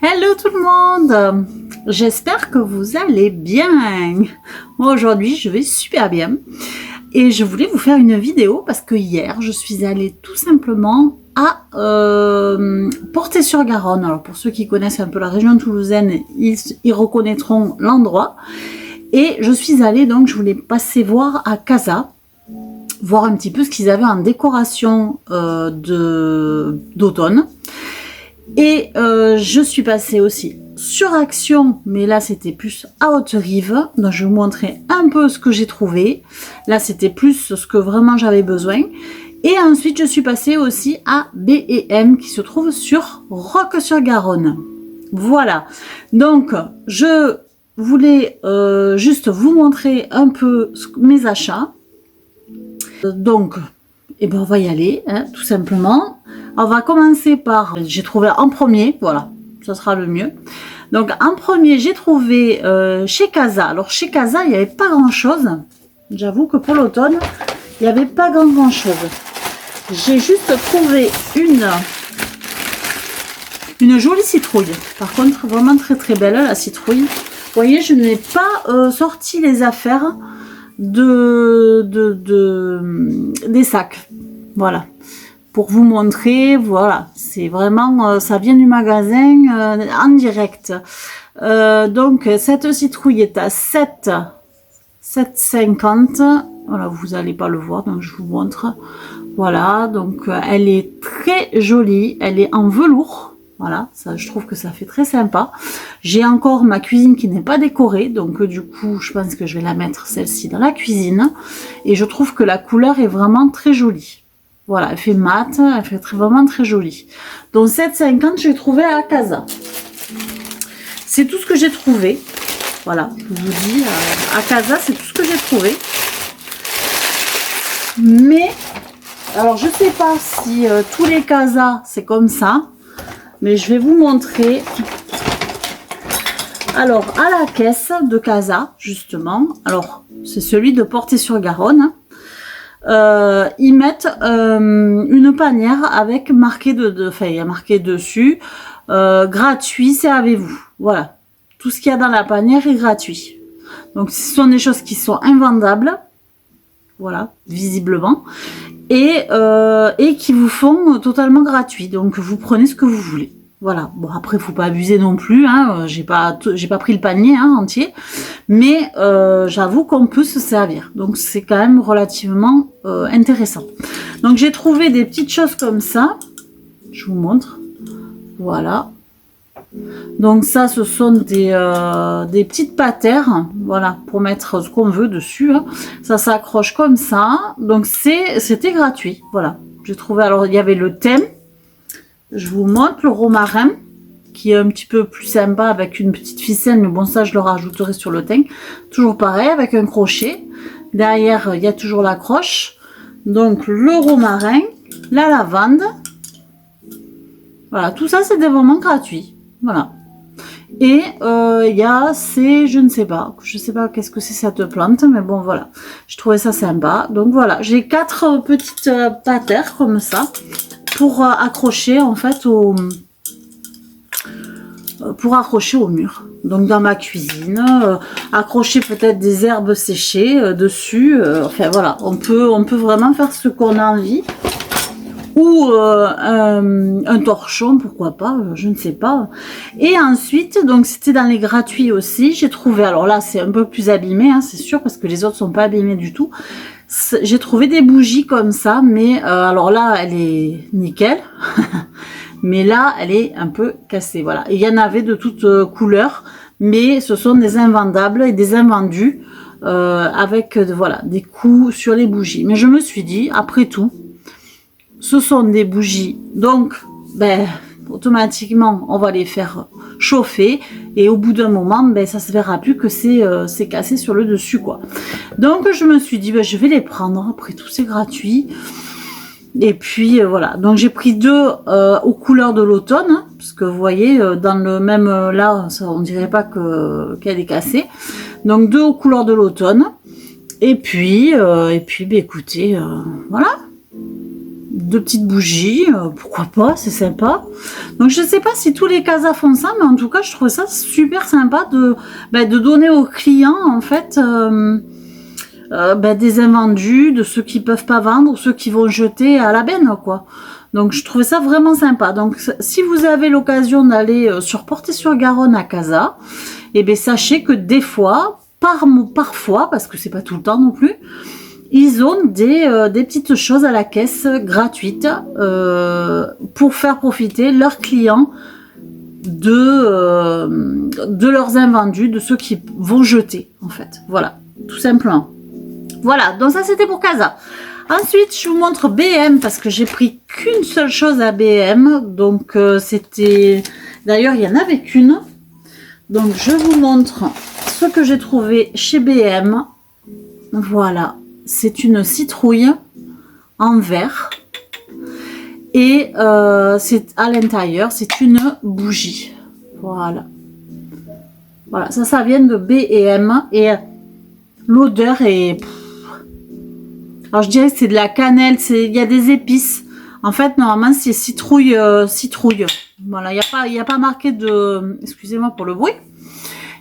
Hello tout le monde, j'espère que vous allez bien. Moi aujourd'hui je vais super bien et je voulais vous faire une vidéo parce que hier je suis allée tout simplement à Portet-sur-Garonne. Alors pour ceux qui connaissent un peu la région toulousaine, ils reconnaîtront l'endroit. Et je suis allée, donc je voulais passer voir à Casa, voir un petit peu ce qu'ils avaient en décoration d'automne. Et je suis passée aussi sur Action, mais là c'était plus à Haute-Rive. Donc je vais vous montrer un peu ce que j'ai trouvé. Là c'était plus ce que vraiment j'avais besoin. Et ensuite je suis passée aussi à B&M qui se trouve sur Roques-sur-Garonne. Voilà. Donc je voulais juste vous montrer un peu mes achats. Donc, eh ben on va y aller, hein, tout simplement. On va commencer par, j'ai trouvé en premier, voilà, ça sera le mieux. Donc en premier, j'ai trouvé chez Casa. Alors chez Casa, il n'y avait pas grand chose. J'avoue que pour l'automne, il n'y avait pas grand chose. J'ai juste trouvé une jolie citrouille. Par contre, vraiment très très belle la citrouille. Vous voyez, je n'ai pas sorti les affaires des sacs. Voilà. Pour vous montrer, voilà. C'est vraiment, ça vient du magasin en direct. Donc, cette citrouille est à 7,50. Voilà, vous n'allez pas le voir, donc je vous montre. Voilà, donc elle est très jolie. Elle est en velours. Voilà, ça, je trouve que ça fait très sympa. J'ai encore ma cuisine qui n'est pas décorée, donc du coup, je pense que je vais la mettre celle-ci dans la cuisine. Et je trouve que la couleur est vraiment très jolie. Voilà, elle fait mat, elle fait vraiment très jolie. Donc 7,50, j'ai trouvé à Casa. C'est tout ce que j'ai trouvé. Voilà, je vous dis, à Casa, c'est tout ce que j'ai trouvé. Mais, alors je sais pas si tous les Casa, c'est comme ça. Mais je vais vous montrer. Alors, à la caisse de Casa, justement, alors, c'est celui de Portet-sur-Garonne. Ils mettent une panière avec marqué enfin, il y a marqué dessus gratuit, servez-vous. Voilà. Tout ce qu'il y a dans la panière est gratuit. Donc, ce sont des choses qui sont invendables. Voilà, visiblement. Et qui vous font totalement gratuit. Donc, vous prenez ce que vous voulez. Voilà. Bon, après, il ne faut pas abuser non plus. Hein. J'ai pas pris le panier entier. Mais j'avoue qu'on peut se servir. Donc, c'est quand même relativement intéressant. Donc, j'ai trouvé des petites choses comme ça. Je vous montre. Voilà. Donc ça, ce sont des petites patères, voilà, pour mettre ce qu'on veut dessus. Hein. Ça s'accroche comme ça. Donc c'était gratuit, voilà. J'ai trouvé, alors il y avait le thème. Je vous montre le romarin, qui est un petit peu plus sympa avec une petite ficelle, mais bon, ça je le rajouterai sur le thym. Toujours pareil, avec un crochet. Derrière, il y a toujours l'accroche. Donc le romarin, la lavande. Voilà, tout ça c'est vraiment gratuit. Voilà. Et il y a je ne sais pas qu'est-ce que c'est cette plante, mais bon voilà, je trouvais ça sympa. Donc voilà, j'ai 4 petites patères comme ça pour accrocher en fait pour accrocher au mur. Donc dans ma cuisine, accrocher peut-être des herbes séchées dessus. Enfin voilà, on peut vraiment faire ce qu'on a envie. Ou un torchon, pourquoi pas, je ne sais pas. Et ensuite, donc c'était dans les gratuits aussi, j'ai trouvé, alors là c'est un peu plus abîmé, hein, c'est sûr, parce que les autres sont pas abîmés du tout. J'ai trouvé des bougies comme ça, mais alors là elle est nickel, mais là elle est un peu cassée, voilà. Et il y en avait de toutes couleurs, mais ce sont des invendables et des invendus, avec voilà, des coups sur les bougies. Mais je me suis dit, après tout, ce sont des bougies, donc ben, automatiquement on va les faire chauffer et au bout d'un moment ben, ça se verra plus que c'est cassé sur le dessus quoi. Donc je me suis dit ben, je vais les prendre, après tout c'est gratuit. Et puis voilà, donc j'ai pris 2 aux couleurs de l'automne, hein, parce que vous voyez dans le même là ça, on dirait pas qu'elle est cassée. Donc 2 aux couleurs de l'automne. Et puis ben, écoutez voilà. deux petites bougies, pourquoi pas, c'est sympa. Donc je sais pas si tous les casas font ça, mais en tout cas je trouve ça super sympa de donner aux clients en fait des invendus, de ceux qui peuvent pas vendre, ceux qui vont jeter à la benne quoi. Donc je trouvais ça vraiment sympa. Donc si vous avez l'occasion d'aller sur Portet-sur-Garonne à Casa, et bien sachez que des fois, parfois, parce que c'est pas tout le temps non plus, ils ont des petites choses à la caisse gratuites pour faire profiter leurs clients de leurs invendus, de ceux qui vont jeter en fait. Voilà, tout simplement. Voilà, donc ça c'était pour Casa. Ensuite, je vous montre BM parce que j'ai pris qu'une seule chose à BM. Donc c'était... D'ailleurs, il y en avait qu'une. Donc je vous montre ce que j'ai trouvé chez BM. Voilà. C'est une citrouille en verre et c'est à l'intérieur, c'est une bougie. Voilà. Voilà, ça vient de B&M et l'odeur est... Alors je dirais que c'est de la cannelle, il y a des épices. En fait, normalement, c'est citrouille. Voilà, il n'y a pas marqué de... Excusez-moi pour le bruit.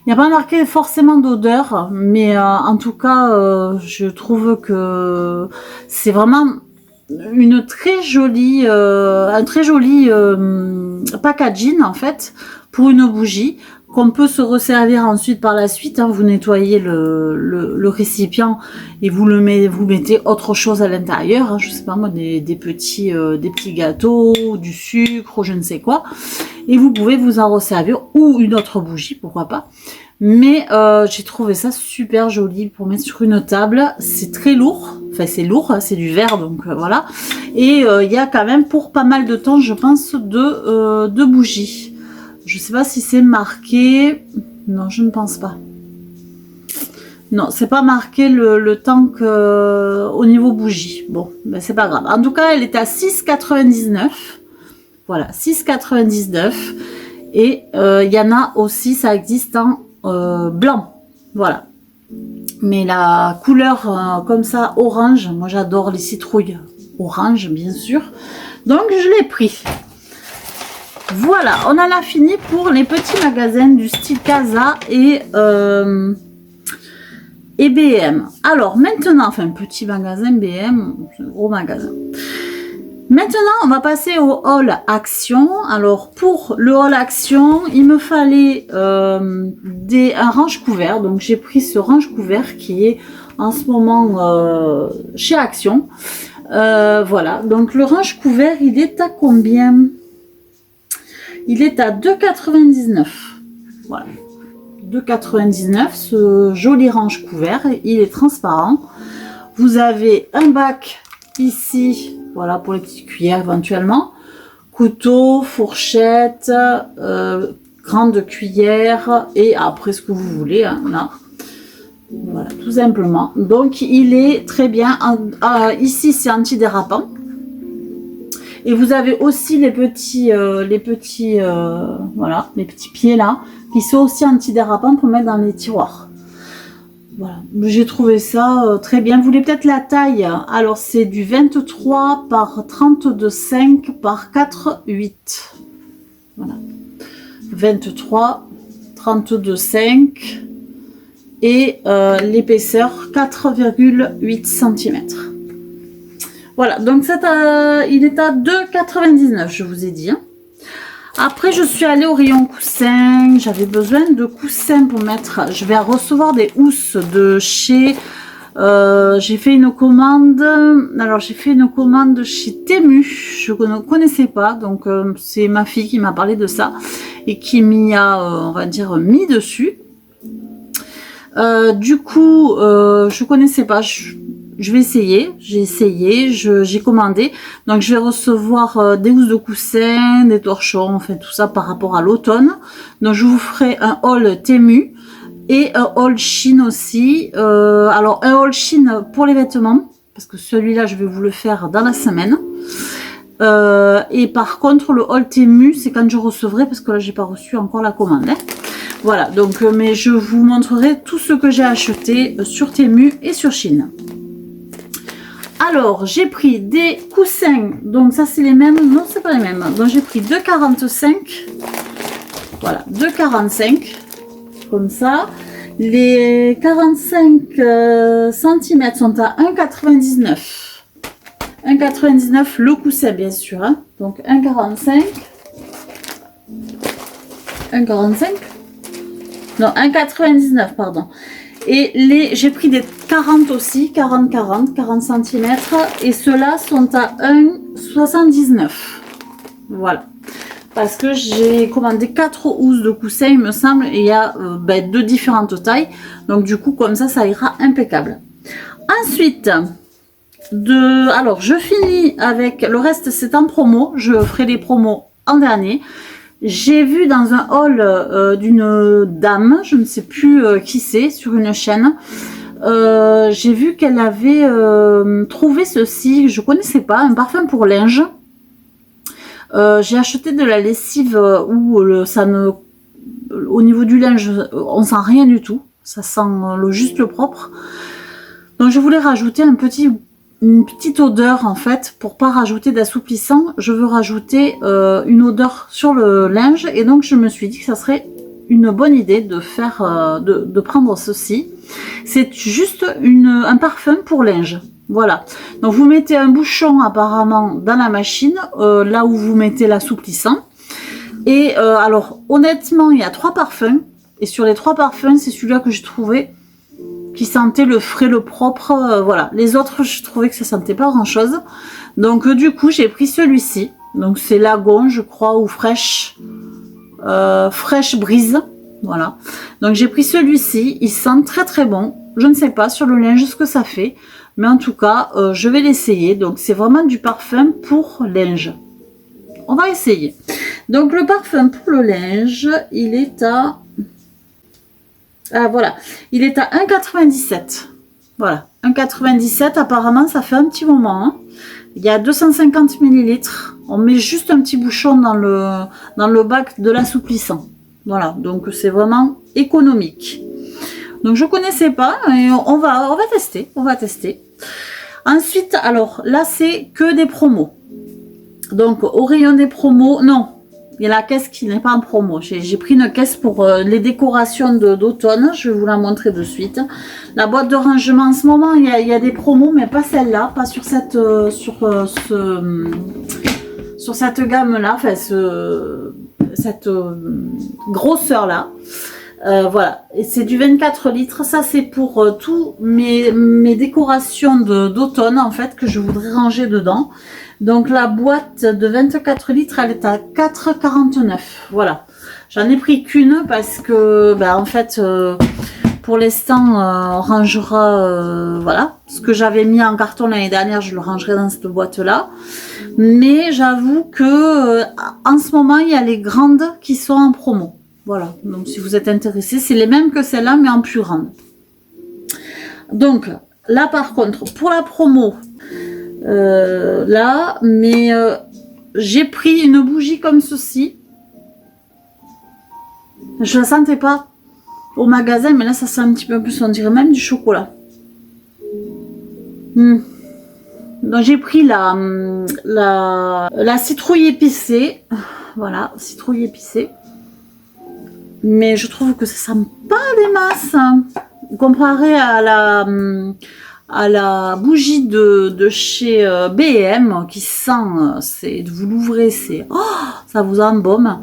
Il n'y a pas marqué forcément d'odeur, mais en tout cas, je trouve que c'est vraiment une très jolie, un très joli packaging en fait pour une bougie qu'on peut se resservir ensuite par la suite. Hein, vous nettoyez le récipient et vous mettez autre chose à l'intérieur. Hein, je sais pas moi, des petits gâteaux, du sucre ou je ne sais quoi. Et vous pouvez vous en resservir ou une autre bougie, pourquoi pas. Mais j'ai trouvé ça super joli pour mettre sur une table. C'est très lourd, enfin c'est lourd, c'est du verre donc voilà. Et il y a quand même pour pas mal de temps, je pense, de bougies. Je sais pas si c'est marqué. Non, je ne pense pas. Non, c'est pas marqué le temps au niveau bougie. Bon, ben c'est pas grave. En tout cas, elle est à 6,99. Voilà, 6,99. Et il y en a aussi, ça existe en blanc. Voilà. Mais la couleur comme ça, orange, moi j'adore les citrouilles orange, bien sûr. Donc je l'ai pris. Voilà, on en a fini pour les petits magasins du style Casa et BM. Alors maintenant, enfin petit magasin BM, gros magasin. Maintenant, on va passer au haul action. Alors pour le haul action, il me fallait un range couvert. Donc j'ai pris ce range couvert qui est en ce moment chez Action. Voilà, donc le range couvert, il est à combien ? Il est à 2,99. Voilà, 2,99. Ce joli range couvert, il est transparent. Vous avez un bac ici, voilà, pour les petites cuillères éventuellement. Couteau, fourchette, grande cuillère et après ce que vous voulez, hein, là. Voilà, tout simplement. Donc il est très bien. Ici c'est antidérapant. Et vous avez aussi les petits voilà, les petits pieds là, qui sont aussi antidérapants pour mettre dans les tiroirs. Voilà, j'ai trouvé ça très bien. Vous voulez peut-être la taille? Alors c'est du 23 par 32,5 par 4,8. Voilà, 23, 32,5 et l'épaisseur 4,8 cm. Voilà, donc il est à 2,99, je vous ai dit. Hein. Après, je suis allée au rayon coussins. J'avais besoin de coussins pour mettre... Je vais recevoir des housses de chez... j'ai fait une commande... Alors, j'ai fait une commande chez Temu. Je ne connaissais pas. Donc, c'est ma fille qui m'a parlé de ça. Et qui m'y a, on va dire, mis dessus. Du coup, je connaissais pas... Je vais essayer, j'ai commandé. Donc je vais recevoir des housses de coussin, des torchons, enfin tout ça par rapport à l'automne. Donc je vous ferai un haul Temu et un haul Chine aussi. Alors un haul Chine pour les vêtements, parce que celui-là je vais vous le faire dans la semaine. Et par contre le haul Temu c'est quand je recevrai, parce que là j'ai pas reçu encore la commande. Hein. Voilà, donc mais je vous montrerai tout ce que j'ai acheté sur Temu et sur Chine. Alors, j'ai pris des coussins. Donc, ça, c'est les mêmes. Non, c'est pas les mêmes. Donc, j'ai pris 2,45. Voilà, 2,45. Comme ça. Les 45 cm sont à 1,99. 1,99 le coussin, bien sûr. Hein. Donc, 1,45. 1,45. Non, 1,99, pardon. Et j'ai pris des 40 aussi, 40 cm. Et ceux-là sont à 1,79. Voilà. Parce que j'ai commandé 4 housses de coussins, il me semble. Et il y a de différentes tailles. Donc du coup, comme ça ira impeccable. Ensuite, alors je finis avec... Le reste, c'est en promo. Je ferai les promos en dernier. J'ai vu dans un haul d'une dame, je ne sais plus qui c'est, sur une chaîne, j'ai vu qu'elle avait trouvé ceci, je connaissais pas, un parfum pour linge. J'ai acheté de la lessive où au niveau du linge, on sent rien du tout, ça sent juste le propre. Donc je voulais rajouter une petite odeur en fait, pour pas rajouter d'assouplissant, je veux rajouter une odeur sur le linge et donc je me suis dit que ça serait une bonne idée de faire, de prendre ceci. C'est juste un parfum pour linge. Voilà. Donc vous mettez un bouchon apparemment dans la machine, là où vous mettez l'assouplissant. Et alors honnêtement, il y a 3 parfums et sur les 3 parfums, c'est celui-là que j'ai trouvé qui sentait le frais, le propre, voilà. Les autres, je trouvais que ça sentait pas grand chose. Donc du coup, j'ai pris celui-ci. Donc c'est Lagon, je crois, ou fraîche brise. Voilà. Donc j'ai pris celui-ci. Il sent très très bon. Je ne sais pas sur le linge ce que ça fait. Mais en tout cas, je vais l'essayer. Donc c'est vraiment du parfum pour linge. On va essayer. Donc le parfum pour le linge, il est à... Ah, voilà, il est à 1,97. Voilà, 1,97. Apparemment, ça fait un petit moment. Hein. Il y a 250 ml. On met juste un petit bouchon dans le bac de l'assouplissant. Voilà, donc c'est vraiment économique. Donc je connaissais pas et on va tester. On va tester. Ensuite, alors là, c'est que des promos. Donc au rayon des promos, non. Il y a la caisse qui n'est pas en promo. J'ai pris une caisse pour les décorations d'automne. Je vais vous la montrer de suite. La boîte de rangement, en ce moment, il y a des promos, mais pas celle-là. Pas sur cette, sur cette gamme-là. Enfin, cette grosseur-là. Voilà. Et c'est du 24 litres. Ça, c'est pour tous mes décorations d'automne, en fait, que je voudrais ranger dedans. Donc la boîte de 24 litres, elle est à 4,49. Voilà. J'en ai pris qu'une parce que, en fait, pour l'instant, on rangera, voilà. Ce que j'avais mis en carton l'année dernière, je le rangerai dans cette boîte-là. Mais j'avoue que en ce moment, il y a les grandes qui sont en promo. Voilà. Donc si vous êtes intéressés, c'est les mêmes que celle-là, mais en plus grande. Donc là, par contre, pour la promo, là, mais j'ai pris une bougie comme ceci. Je la sentais pas au magasin, mais là ça sent un petit peu plus, on dirait même du chocolat. Donc j'ai pris la citrouille épicée. Voilà, citrouille épicée. Mais je trouve que ça sent pas des masses. Comparé à la bougie de chez B&M qui sent, vous l'ouvrez, ça vous embaume.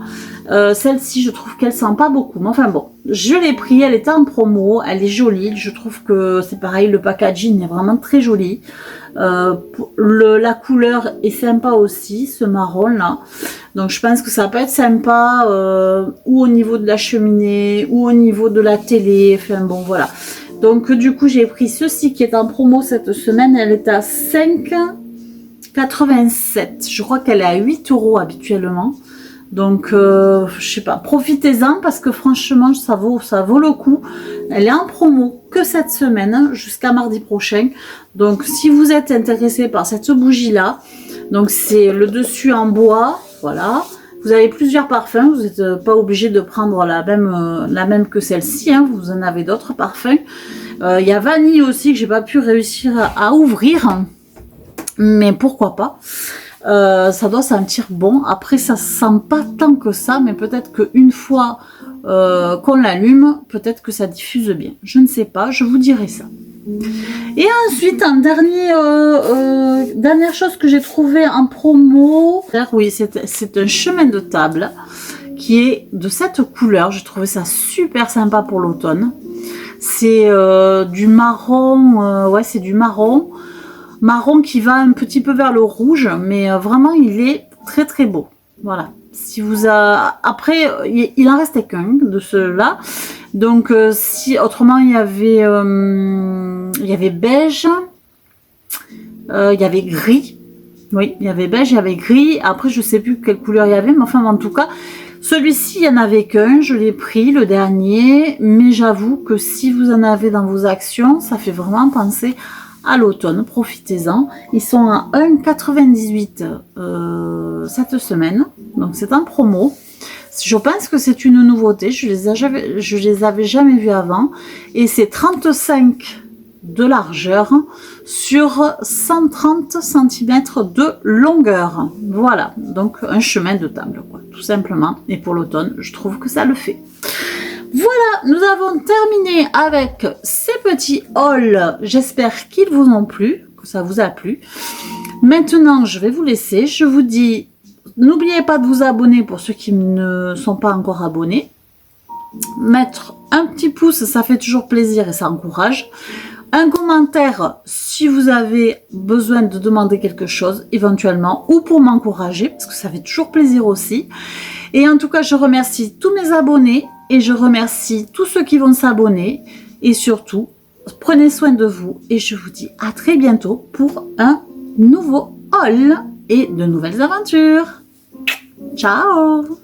Celle-ci, je trouve qu'elle sent pas beaucoup. Mais enfin bon, je l'ai pris, elle était en promo, elle est jolie. Je trouve que c'est pareil, le packaging est vraiment très joli. La couleur est sympa aussi, ce marron là. Donc je pense que ça peut être sympa ou au niveau de la cheminée ou au niveau de la télé. Enfin bon, voilà. Donc du coup j'ai pris ceci qui est en promo cette semaine, elle est à 5,87. Je crois qu'elle est à 8 € habituellement. Donc je sais pas, profitez-en parce que franchement ça vaut le coup. Elle est en promo que cette semaine jusqu'à mardi prochain. Donc si vous êtes intéressé par cette bougie là, donc c'est le dessus en bois, voilà. Vous avez plusieurs parfums, vous n'êtes pas obligé de prendre la même que celle-ci, hein, vous en avez d'autres parfums. Il y a vanille aussi que j'ai pas pu réussir à ouvrir. Mais pourquoi pas. Ça doit sentir bon. Après, ça sent pas tant que ça, mais peut-être qu'une fois qu'on l'allume, peut-être que ça diffuse bien. Je ne sais pas, je vous dirai ça. Et ensuite, en dernière chose que j'ai trouvé en promo, oui, c'est un chemin de table qui est de cette couleur. J'ai trouvé ça super sympa pour l'automne. C'est du marron, ouais, c'est du marron qui va un petit peu vers le rouge, mais vraiment il est très très beau. Voilà. Si vous après il en restait qu'un de ceux-là, donc si autrement il y avait beige, il y avait gris. Oui, il y avait beige, il y avait gris. Après je sais plus quelle couleur il y avait, mais enfin en tout cas celui-ci, il n'y en avait qu'un, je l'ai pris, le dernier, mais j'avoue que si vous en avez dans vos actions, ça fait vraiment penser à l'automne, profitez-en. Ils sont à 1,98 cette semaine, donc c'est en promo. Je pense que c'est une nouveauté, je les avais jamais vus avant, et c'est 35 de largeur sur 130 cm de longueur. Voilà, donc un chemin de table, quoi, tout simplement. Et pour l'automne, je trouve que ça le fait. Voilà, nous avons terminé avec ces petits hauls. J'espère qu'ils vous ont plu, que ça vous a plu. Maintenant, je vais vous laisser. Je vous dis, n'oubliez pas de vous abonner pour ceux qui ne sont pas encore abonnés. Mettre un petit pouce, ça fait toujours plaisir et ça encourage. Un commentaire si vous avez besoin de demander quelque chose éventuellement ou pour m'encourager parce que ça fait toujours plaisir aussi. Et en tout cas, je remercie tous mes abonnés et je remercie tous ceux qui vont s'abonner et surtout, prenez soin de vous et je vous dis à très bientôt pour un nouveau haul et de nouvelles aventures. Ciao!